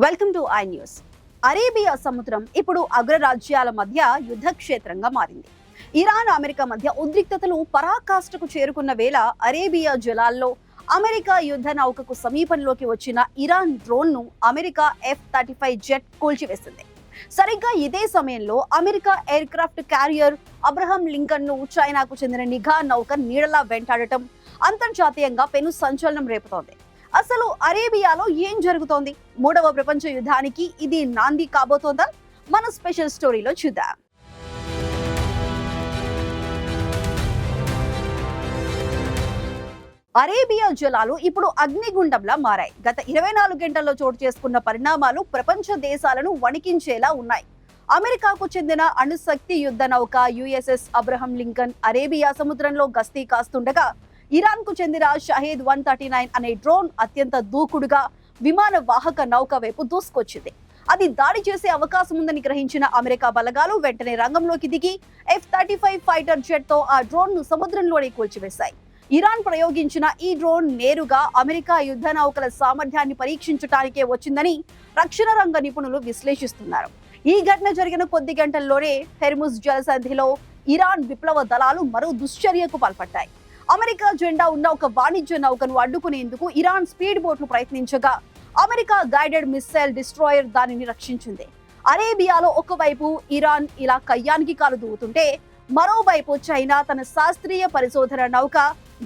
Welcome to I news. Arabia సముద్రం ఇప్పుడు అగ్రరాజ్యాల మధ్య యుద్ధ క్షేత్రంగా మారింది. ఇరాన్ అమెరికా మధ్య ఉద్రిక్తతలు పరాకాష్ఠకు చేరుకున్న వేళ అరేబియా జలాల్లో అమెరికా యుద్ధ నౌకకు సమీపంలోకి వచ్చిన ఇరాన్ డ్రోన్ ను అమెరికా F-35 జెట్ కూల్చివేసింది. సరిగ్గా ఇదే సమయంలో America air craft carrier Abraham Lincoln ను చైనాకు చెందిన నిఘా నౌక నీడలా వెంటాడటం అంతర్జాతీయంగా పెను సంచలనం రేపుతోంది. అసలు అరేబియాలో ఏం జరుగుతోంది? మూడవ ప్రపంచ యుద్ధానికి ఇది నాంది కాబోతోందా? మన స్పెషల్ స్టోరీలో చూద్దాం. అరేబియా జలాలు ఇప్పుడు అగ్నిగుండంలా మారాయి. గత 24 గంటల్లో చోటు చేసుకున్న పరిణామాలు ప్రపంచ దేశాలను వణికించేలా ఉన్నాయి. అమెరికాకు చెందిన అణుశక్తి యుద్ధ నౌక USS అబ్రహం లింకన్ అరేబియా సముద్రంలో గస్తీ కాస్తుండగా ఇరాన్ కు చెందిన షహీద్ 139 అనే డ్రోన్ అత్యంత దూకుడుగా విమాన వాహక నౌక వైపు దూసుకొచ్చింది. అది దాడి చేసే అవకాశం ఉందని గ్రహించిన అమెరికా బలగాలు వెంటనే రంగంలోకి దిగి F-35 ఫైటర్ జెట్ తో ఆ డ్రోన్ ను సముద్రంలోనే కూల్చివేశాయి. ఇరాన్ ప్రయోగించిన ఈ డ్రోన్ నేరుగా అమెరికా యుద్ధ నౌకల సామర్థ్యాన్ని పరీక్షించడానికే వచ్చిందని రక్షణ రంగ నిపుణులు విశ్లేషిస్తున్నారు. ఈ ఘటన జరిగిన కొద్ది గంటల్లోనే హెర్ముజ్ జలసంధిలో ఇరాన్ విప్లవ దళాలు మరో దుశ్చర్యకు పాల్పడ్డాయి. అమెరికా జెండా ఉన్న ఒక వాణిజ్య నౌకను అడ్డుకునేందుకు ఇరాన్ స్పీడ్ బోట్లు ప్రయత్నించగా అమెరికా గైడెడ్ మిస్సైల్ డిస్ట్రాయర్ దానిని రక్షించింది. అరేబియాలో ఒకవైపు ఇరాన్ ఇలా కయ్యానికి కాలు దూవుతుంటే మరోవైపు చైనా తన శాస్త్రీయ పరిశోధన నౌక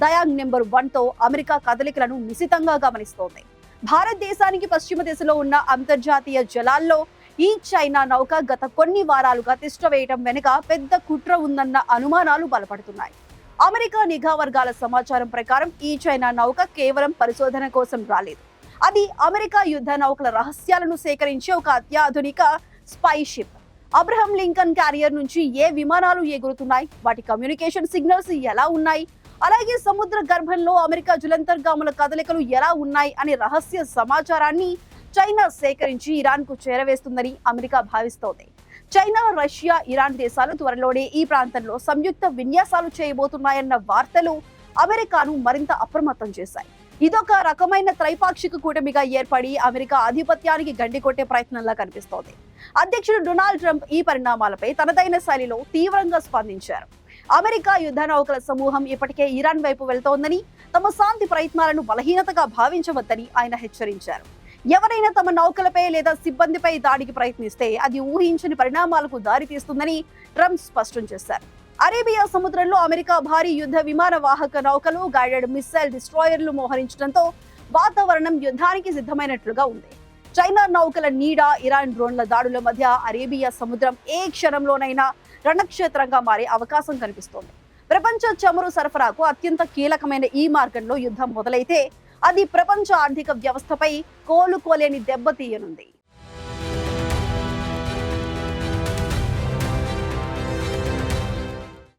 దయాంగ్ నెంబర్ 1 తో అమెరికా కదలికలను నిశితంగా గమనిస్తోంది. భారతదేశానికి పశ్చిమ దిశలో ఉన్న అంతర్జాతీయ జలాల్లో ఈ చైనా నౌక గత కొన్ని వారాలుగా తిష్టవేయటం వెనుక పెద్ద కుట్ర ఉందన్న అనుమానాలు బలపడుతున్నాయి. అమెరికా నిఘా వర్గాల సమాచారం ప్రకారం ఈ చైనా నౌక కేవలం పరిశోధన కోసం రాలేదు. అది అమెరికా యుద్ధ నౌకల రహస్యాలను సేకరించే ఒక అత్యాధునిక spy ship. Abraham Lincoln carrier నుంచి ఏ విమానాలు ఎగురుతున్నాయి, వాటి కమ్యూనికేషన్ సిగ్నల్స్ ఎలా ఉన్నాయి, అలాగే సముద్ర గర్భంలో అమెరికా జలంతర్గాముల కదలికలు ఎలా ఉన్నాయి అనే రహస్య సమాచారాన్ని చైనా సేకరించి ఇరాన్ కు చేరవేస్తుందని అమెరికా భావిస్తోంది. చైనా, రష్యా, ఇరాన్ దేశాలు త్వరలోనే ఈ ప్రాంతంలో సంయుక్త విన్యాసాలు చేయబోతున్నాయన్న వార్తలు అమెరికాను మరింత అప్రమత్తం చేశాయి. ఇదొక రకమైన త్రైపాక్షిక కూటమిగా ఏర్పడి అమెరికా ఆధిపత్యానికి గండి కొట్టే ప్రయత్నంలా కనిపిస్తోంది. అధ్యక్షుడు డొనాల్డ్ ట్రంప్ ఈ పరిణామాలపై తనదైన శైలిలో తీవ్రంగా స్పందించారు. అమెరికా యుద్ధ నౌకల సమూహం ఇప్పటికే ఇరాన్ వైపు వెళ్తోందని, తమ శాంతి ప్రయత్నాలను బలహీనతగా భావించవద్దని ఆయన హెచ్చరించారు. ఎవరైనా తమ నౌకలపై లేదా సిబ్బందిపై దాడికి ప్రయత్నిస్తే అది ఊహించని పరిణామాలకు దారితీస్తుందని ట్రంప్ స్పష్టం చేశారు. అరేబియా సముద్రంలో అమెరికా భారీ యుద్ధ విమాన వాహక నౌకలు, గైడెడ్ మిస్సైల్ డిస్ట్రాయర్లు మోహరించడంతో వాతావరణం యుద్ధానికి సిద్ధమైనట్లుగా ఉంది. చైనా నౌకల నీడ, ఇరాన్ డ్రోన్ల దాడుల మధ్య అరేబియా సముద్రం ఏ క్షణంలోనైనా రణక్షేత్రంగా మారే అవకాశం కనిపిస్తోంది. ప్రపంచ చమురు సరఫరాకు అత్యంత కీలకమైన ఈ మార్గంలో యుద్ధం మొదలైతే అది ప్రపంచ ఆర్థిక వ్యవస్థపై కోలుకోలేని దెబ్బతీయనుంది.